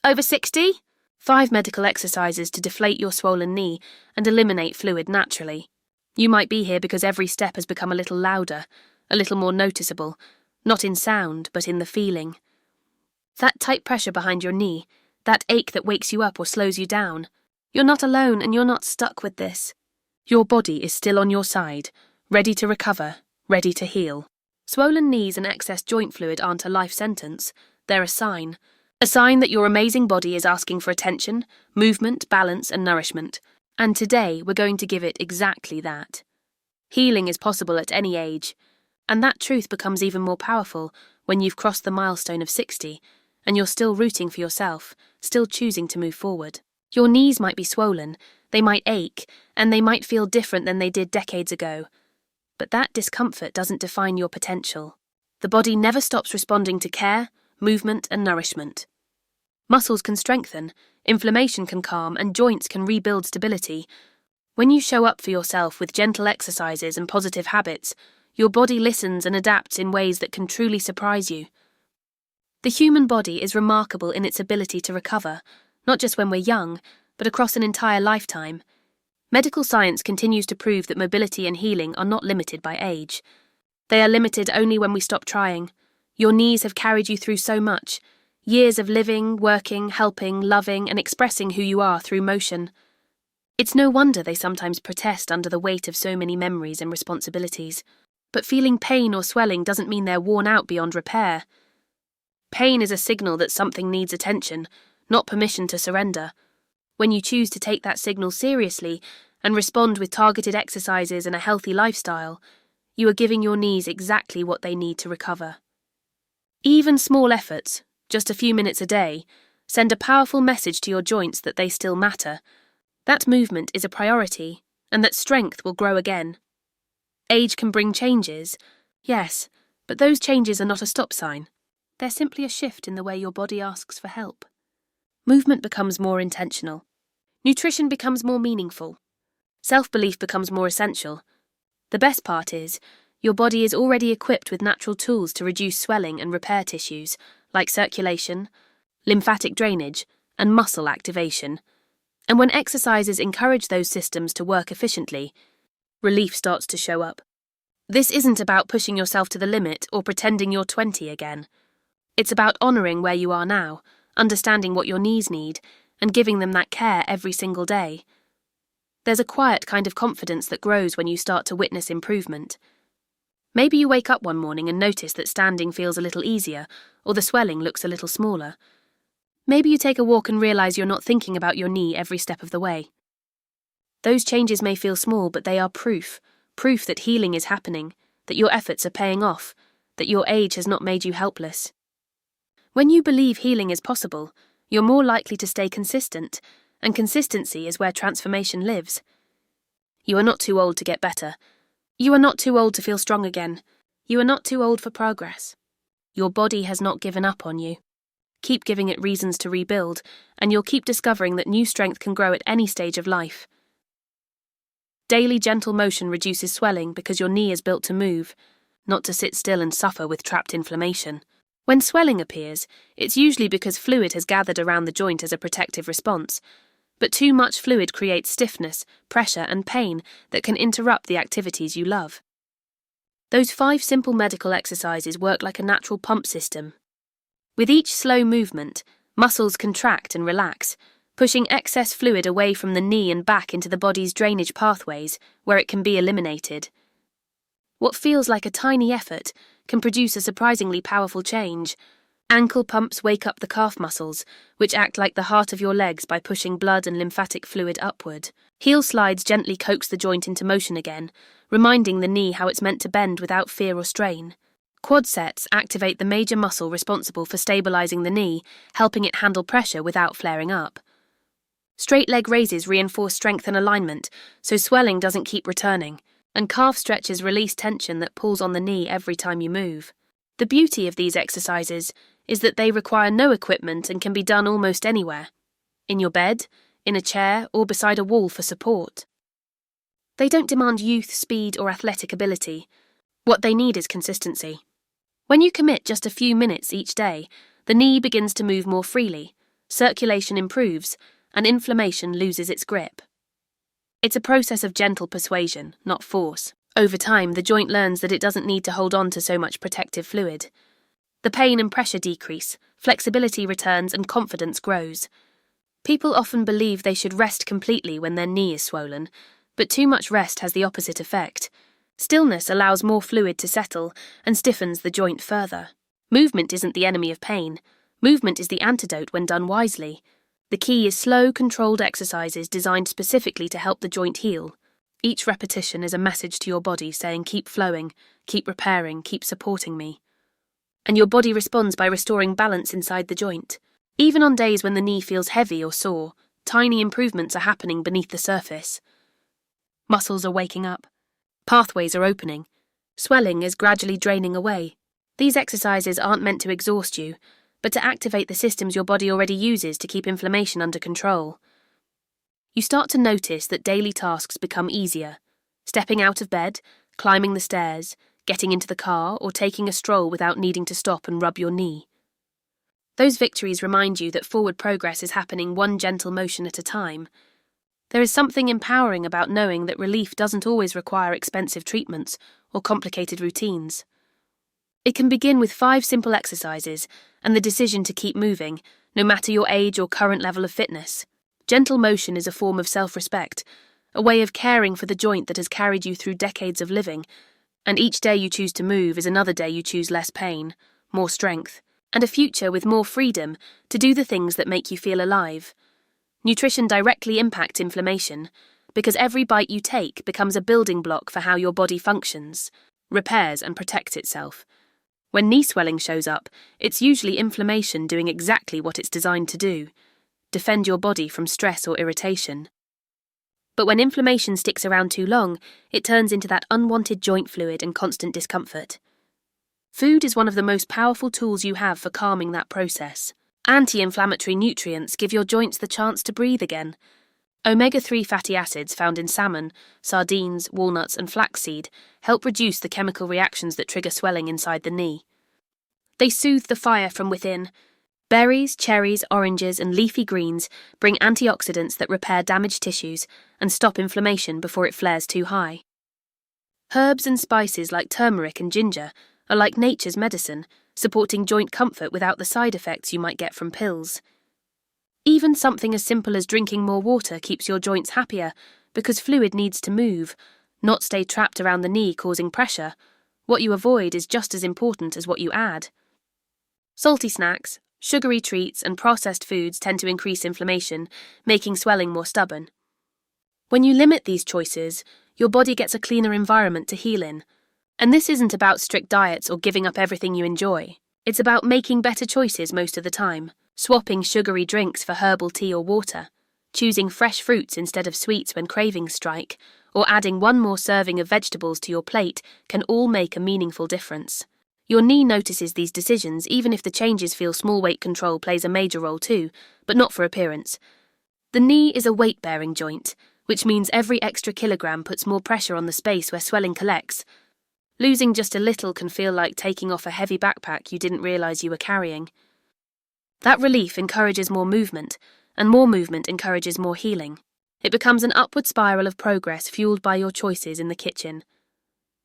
Over 60? 5 medical exercises to deflate your swollen knee and eliminate fluid naturally. You might be here because every step has become a little louder, a little more noticeable, not in sound, but in the feeling. That tight pressure behind your knee, that ache that wakes you up or slows you down. You're not alone and you're not stuck with this. Your body is still on your side, ready to recover, ready to heal. Swollen knees and excess joint fluid aren't a life sentence, they're a sign. A sign that your amazing body is asking for attention, movement, balance, and nourishment. And today, we're going to give it exactly that. Healing is possible at any age, and that truth becomes even more powerful when you've crossed the milestone of 60, and you're still rooting for yourself, still choosing to move forward. Your knees might be swollen, they might ache, and they might feel different than they did decades ago. But that discomfort doesn't define your potential. The body never stops responding to care, movement, and nourishment. Muscles can strengthen, inflammation can calm, and joints can rebuild stability. When you show up for yourself with gentle exercises and positive habits, your body listens and adapts in ways that can truly surprise you. The human body is remarkable in its ability to recover, not just when we're young, but across an entire lifetime. Medical science continues to prove that mobility and healing are not limited by age. They are limited only when we stop trying. Your knees have carried you through so much, years of living, working, helping, loving, and expressing who you are through motion. It's no wonder they sometimes protest under the weight of so many memories and responsibilities. But feeling pain or swelling doesn't mean they're worn out beyond repair. Pain is a signal that something needs attention, not permission to surrender. When you choose to take that signal seriously and respond with targeted exercises and a healthy lifestyle, you are giving your knees exactly what they need to recover. Even small efforts, just a few minutes a day, send a powerful message to your joints that they still matter, that movement is a priority, and that strength will grow again. Age can bring changes, yes, but those changes are not a stop sign. They're simply a shift in the way your body asks for help. Movement becomes more intentional. Nutrition becomes more meaningful. Self-belief becomes more essential. The best part is, your body is already equipped with natural tools to reduce swelling and repair tissues, like circulation, lymphatic drainage, and muscle activation. And when exercises encourage those systems to work efficiently, relief starts to show up. This isn't about pushing yourself to the limit or pretending you're 20 again. It's about honouring where you are now, understanding what your knees need, and giving them that care every single day. There's a quiet kind of confidence that grows when you start to witness improvement. Maybe you wake up one morning and notice that standing feels a little easier, or the swelling looks a little smaller. Maybe you take a walk and realise you're not thinking about your knee every step of the way. Those changes may feel small, but they are proof that healing is happening, that your efforts are paying off, that your age has not made you helpless. When you believe healing is possible, you're more likely to stay consistent, and consistency is where transformation lives. You are not too old to get better. You are not too old to feel strong again. You are not too old for progress. Your body has not given up on you. Keep giving it reasons to rebuild, and you'll keep discovering that new strength can grow at any stage of life. Daily gentle motion reduces swelling because your knee is built to move, not to sit still and suffer with trapped inflammation. When swelling appears, it's usually because fluid has gathered around the joint as a protective response, but too much fluid creates stiffness, pressure, and pain that can interrupt the activities you love. Those 5 simple medical exercises work like a natural pump system. With each slow movement, muscles contract and relax, pushing excess fluid away from the knee and back into the body's drainage pathways, where it can be eliminated. What feels like a tiny effort can produce a surprisingly powerful change. Ankle pumps wake up the calf muscles, which act like the heart of your legs by pushing blood and lymphatic fluid upward. Heel slides gently coax the joint into motion again, reminding the knee how it's meant to bend without fear or strain. Quad sets activate the major muscle responsible for stabilizing the knee, helping it handle pressure without flaring up. Straight leg raises reinforce strength and alignment, so swelling doesn't keep returning, and calf stretches release tension that pulls on the knee every time you move. The beauty of these exercises is that they require no equipment and can be done almost anywhere. In your bed, in a chair, or beside a wall for support. They don't demand youth, speed, or athletic ability. What they need is consistency. When you commit just a few minutes each day, the knee begins to move more freely, circulation improves, and inflammation loses its grip. It's a process of gentle persuasion, not force. Over time, the joint learns that it doesn't need to hold on to so much protective fluid. The pain and pressure decrease, flexibility returns, and confidence grows. People often believe they should rest completely when their knee is swollen, but too much rest has the opposite effect. Stillness allows more fluid to settle and stiffens the joint further. Movement isn't the enemy of pain. Movement is the antidote when done wisely. The key is slow, controlled exercises designed specifically to help the joint heal. Each repetition is a message to your body saying, keep flowing, keep repairing, keep supporting me. And your body responds by restoring balance inside the joint. Even on days when the knee feels heavy or sore, tiny improvements are happening beneath the surface. Muscles are waking up. Pathways are opening. Swelling is gradually draining away. These exercises aren't meant to exhaust you, but to activate the systems your body already uses to keep inflammation under control. You start to notice that daily tasks become easier. Stepping out of bed, climbing the stairs, getting into the car, or taking a stroll without needing to stop and rub your knee. Those victories remind you that forward progress is happening one gentle motion at a time. There is something empowering about knowing that relief doesn't always require expensive treatments or complicated routines. It can begin with 5 simple exercises and the decision to keep moving, no matter your age or current level of fitness. Gentle motion is a form of self-respect, a way of caring for the joint that has carried you through decades of living, and each day you choose to move is another day you choose less pain, more strength, and a future with more freedom to do the things that make you feel alive. Nutrition directly impacts inflammation, because every bite you take becomes a building block for how your body functions, repairs and protects itself. When knee swelling shows up, it's usually inflammation doing exactly what it's designed to do: defend your body from stress or irritation. But when inflammation sticks around too long, it turns into that unwanted joint fluid and constant discomfort. Food is one of the most powerful tools you have for calming that process. Anti-inflammatory nutrients give your joints the chance to breathe again. Omega-3 fatty acids found in salmon, sardines, walnuts and flaxseed help reduce the chemical reactions that trigger swelling inside the knee. They soothe the fire from within. Berries, cherries, oranges and leafy greens bring antioxidants that repair damaged tissues and stop inflammation before it flares too high. Herbs and spices like turmeric and ginger are like nature's medicine, supporting joint comfort without the side effects you might get from pills. Even something as simple as drinking more water keeps your joints happier, because fluid needs to move, not stay trapped around the knee causing pressure. What you avoid is just as important as what you add. Salty snacks, sugary treats and processed foods tend to increase inflammation, making swelling more stubborn. When you limit these choices, your body gets a cleaner environment to heal in. And this isn't about strict diets or giving up everything you enjoy. It's about making better choices most of the time, swapping sugary drinks for herbal tea or water, choosing fresh fruits instead of sweets when cravings strike, or adding one more serving of vegetables to your plate can all make a meaningful difference. Your knee notices these decisions even if the changes feel small. Weight control plays a major role too, but not for appearance. The knee is a weight-bearing joint, which means every extra kilogram puts more pressure on the space where swelling collects. Losing just a little can feel like taking off a heavy backpack you didn't realize you were carrying. That relief encourages more movement, and more movement encourages more healing. It becomes an upward spiral of progress fueled by your choices in the kitchen.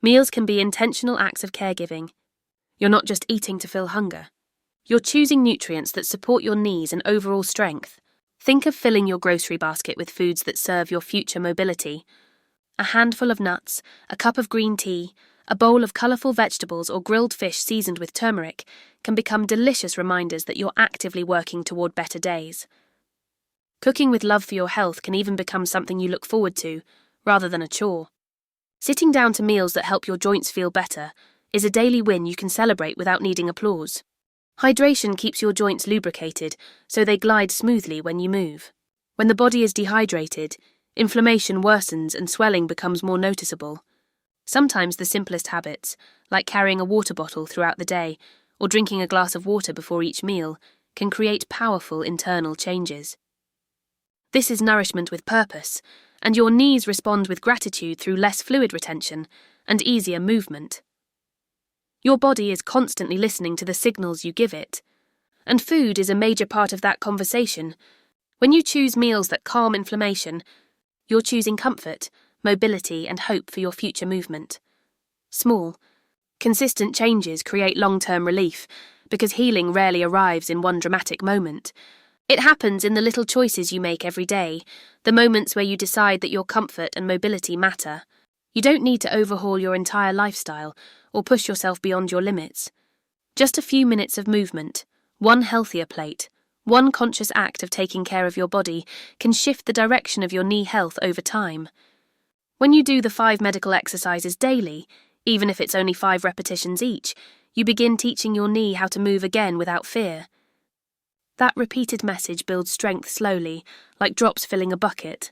Meals can be intentional acts of caregiving. You're not just eating to fill hunger. You're choosing nutrients that support your knees and overall strength. Think of filling your grocery basket with foods that serve your future mobility. A handful of nuts, a cup of green tea, a bowl of colourful vegetables or grilled fish seasoned with turmeric can become delicious reminders that you're actively working toward better days. Cooking with love for your health can even become something you look forward to, rather than a chore. Sitting down to meals that help your joints feel better is a daily win you can celebrate without needing applause. Hydration keeps your joints lubricated, so they glide smoothly when you move. When the body is dehydrated, inflammation worsens and swelling becomes more noticeable. Sometimes the simplest habits, like carrying a water bottle throughout the day or drinking a glass of water before each meal, can create powerful internal changes. This is nourishment with purpose, and your knees respond with gratitude through less fluid retention and easier movement. Your body is constantly listening to the signals you give it. And food is a major part of that conversation. When you choose meals that calm inflammation, you're choosing comfort, mobility, and hope for your future movement. Small, consistent changes create long-term relief, because healing rarely arrives in one dramatic moment. It happens in the little choices you make every day, the moments where you decide that your comfort and mobility matter. You don't need to overhaul your entire lifestyle or push yourself beyond your limits. Just a few minutes of movement, one healthier plate, one conscious act of taking care of your body can shift the direction of your knee health over time. When you do the 5 medical exercises daily, even if it's only 5 repetitions each, you begin teaching your knee how to move again without fear. That repeated message builds strength slowly, like drops filling a bucket.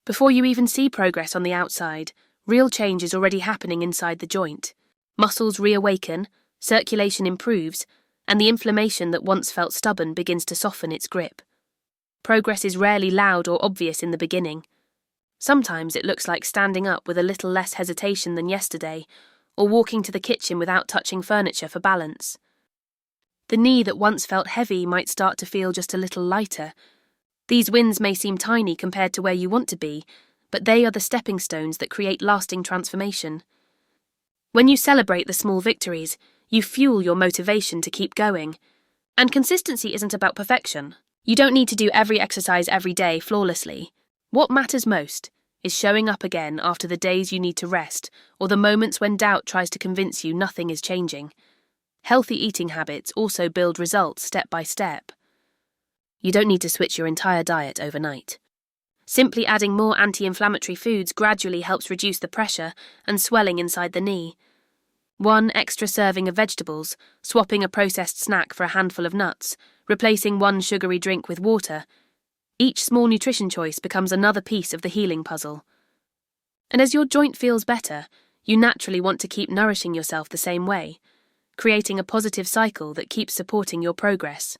Before you even see progress on the outside, real change is already happening inside the joint. Muscles reawaken, circulation improves, and the inflammation that once felt stubborn begins to soften its grip. Progress is rarely loud or obvious in the beginning. Sometimes it looks like standing up with a little less hesitation than yesterday, or walking to the kitchen without touching furniture for balance. The knee that once felt heavy might start to feel just a little lighter. These wins may seem tiny compared to where you want to be, but they are the stepping stones that create lasting transformation. When you celebrate the small victories, you fuel your motivation to keep going. And consistency isn't about perfection. You don't need to do every exercise every day flawlessly. What matters most is showing up again after the days you need to rest, or the moments when doubt tries to convince you nothing is changing. Healthy eating habits also build results step by step. You don't need to switch your entire diet overnight. Simply adding more anti-inflammatory foods gradually helps reduce the pressure and swelling inside the knee. 1 extra serving of vegetables, swapping a processed snack for a handful of nuts, replacing 1 sugary drink with water. Each small nutrition choice becomes another piece of the healing puzzle. And as your joint feels better, you naturally want to keep nourishing yourself the same way, creating a positive cycle that keeps supporting your progress.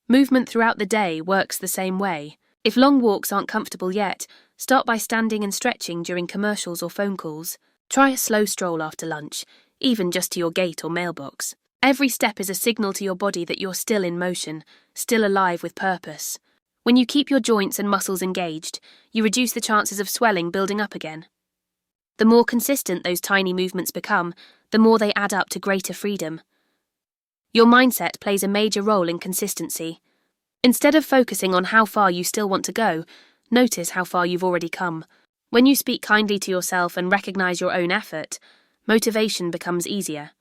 Movement throughout the day works the same way. If long walks aren't comfortable yet, start by standing and stretching during commercials or phone calls. Try a slow stroll after lunch, even just to your gate or mailbox. Every step is a signal to your body that you're still in motion, still alive with purpose. When you keep your joints and muscles engaged, you reduce the chances of swelling building up again. The more consistent those tiny movements become, the more they add up to greater freedom. Your mindset plays a major role in consistency. Instead of focusing on how far you still want to go, notice how far you've already come. When you speak kindly to yourself and recognize your own effort, motivation becomes easier.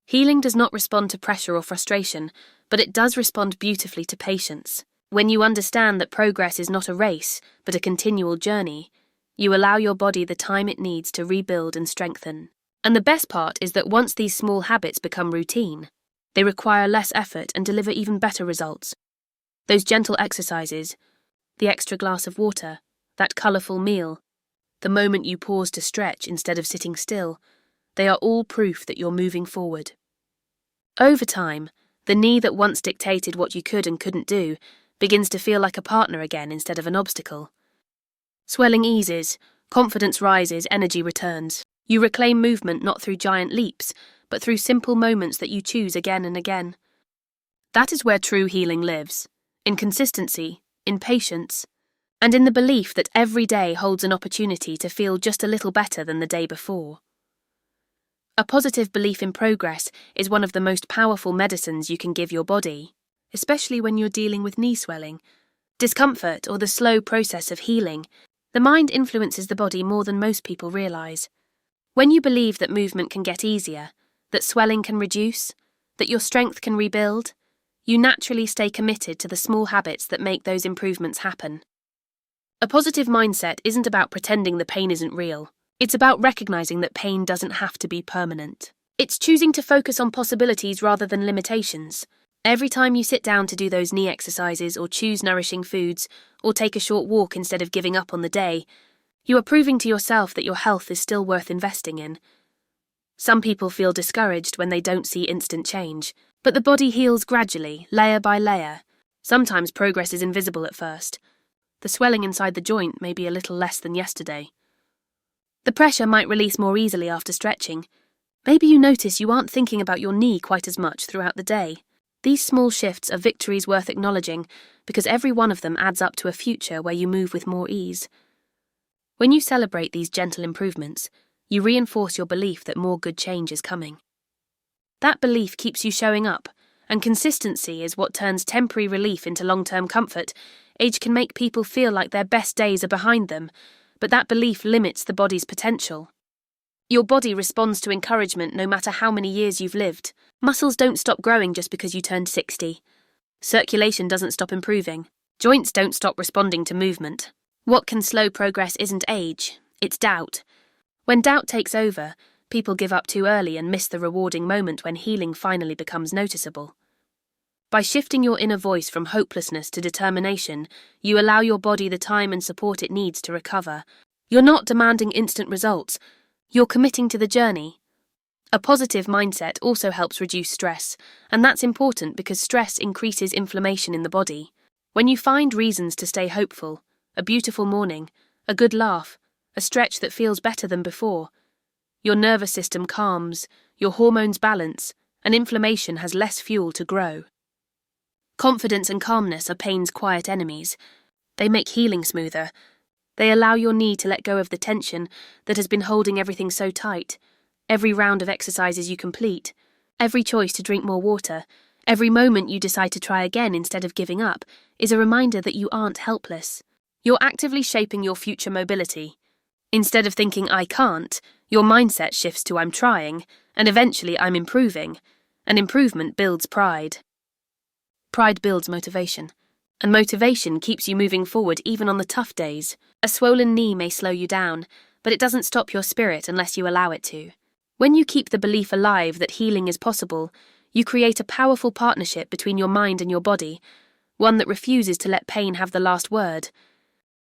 Healing does not respond to pressure or frustration, but it does respond beautifully to patience. When you understand that progress is not a race, but a continual journey, you allow your body the time it needs to rebuild and strengthen. And the best part is that once these small habits become routine, they require less effort and deliver even better results. Those gentle exercises, the extra glass of water, that colourful meal, the moment you pause to stretch instead of sitting still, they are all proof that you're moving forward. Over time, the knee that once dictated what you could and couldn't do begins to feel like a partner again instead of an obstacle. Swelling eases, confidence rises, energy returns. You reclaim movement not through giant leaps, but through simple moments that you choose again and again. That is where true healing lives, in consistency, in patience, and in the belief that every day holds an opportunity to feel just a little better than the day before. A positive belief in progress is one of the most powerful medicines you can give your body, especially when you're dealing with knee swelling, discomfort, or the slow process of healing. The mind influences the body more than most people realize. When you believe that movement can get easier, that swelling can reduce, that your strength can rebuild, you naturally stay committed to the small habits that make those improvements happen. A positive mindset isn't about pretending the pain isn't real. It's about recognizing that pain doesn't have to be permanent. It's choosing to focus on possibilities rather than limitations. Every time you sit down to do those knee exercises or choose nourishing foods or take a short walk instead of giving up on the day, you are proving to yourself that your health is still worth investing in. Some people feel discouraged when they don't see instant change, but the body heals gradually, layer by layer. Sometimes progress is invisible at first. The swelling inside the joint may be a little less than yesterday. The pressure might release more easily after stretching. Maybe you notice you aren't thinking about your knee quite as much throughout the day. These small shifts are victories worth acknowledging because every one of them adds up to a future where you move with more ease. When you celebrate these gentle improvements, you reinforce your belief that more good change is coming. That belief keeps you showing up, and consistency is what turns temporary relief into long-term comfort. Age can make people feel like their best days are behind them, but that belief limits the body's potential. Your body responds to encouragement no matter how many years you've lived. Muscles don't stop growing just because you turned 60. Circulation doesn't stop improving. Joints don't stop responding to movement. What can slow progress isn't age, it's doubt. When doubt takes over, people give up too early and miss the rewarding moment when healing finally becomes noticeable. By shifting your inner voice from hopelessness to determination, you allow your body the time and support it needs to recover. You're not demanding instant results. You're committing to the journey. A positive mindset also helps reduce stress, and that's important because stress increases inflammation in the body. When you find reasons to stay hopeful, a beautiful morning, a good laugh, a stretch that feels better than before, your nervous system calms, your hormones balance, and inflammation has less fuel to grow. Confidence and calmness are pain's quiet enemies. They make healing smoother. They allow your knee to let go of the tension that has been holding everything so tight. Every round of exercises you complete, every choice to drink more water, every moment you decide to try again instead of giving up, is a reminder that you aren't helpless. You're actively shaping your future mobility. Instead of thinking, I can't, your mindset shifts to I'm trying, and eventually I'm improving. And improvement builds pride. Pride builds motivation. And motivation keeps you moving forward even on the tough days. A swollen knee may slow you down, but it doesn't stop your spirit unless you allow it to. When you keep the belief alive that healing is possible, you create a powerful partnership between your mind and your body, one that refuses to let pain have the last word.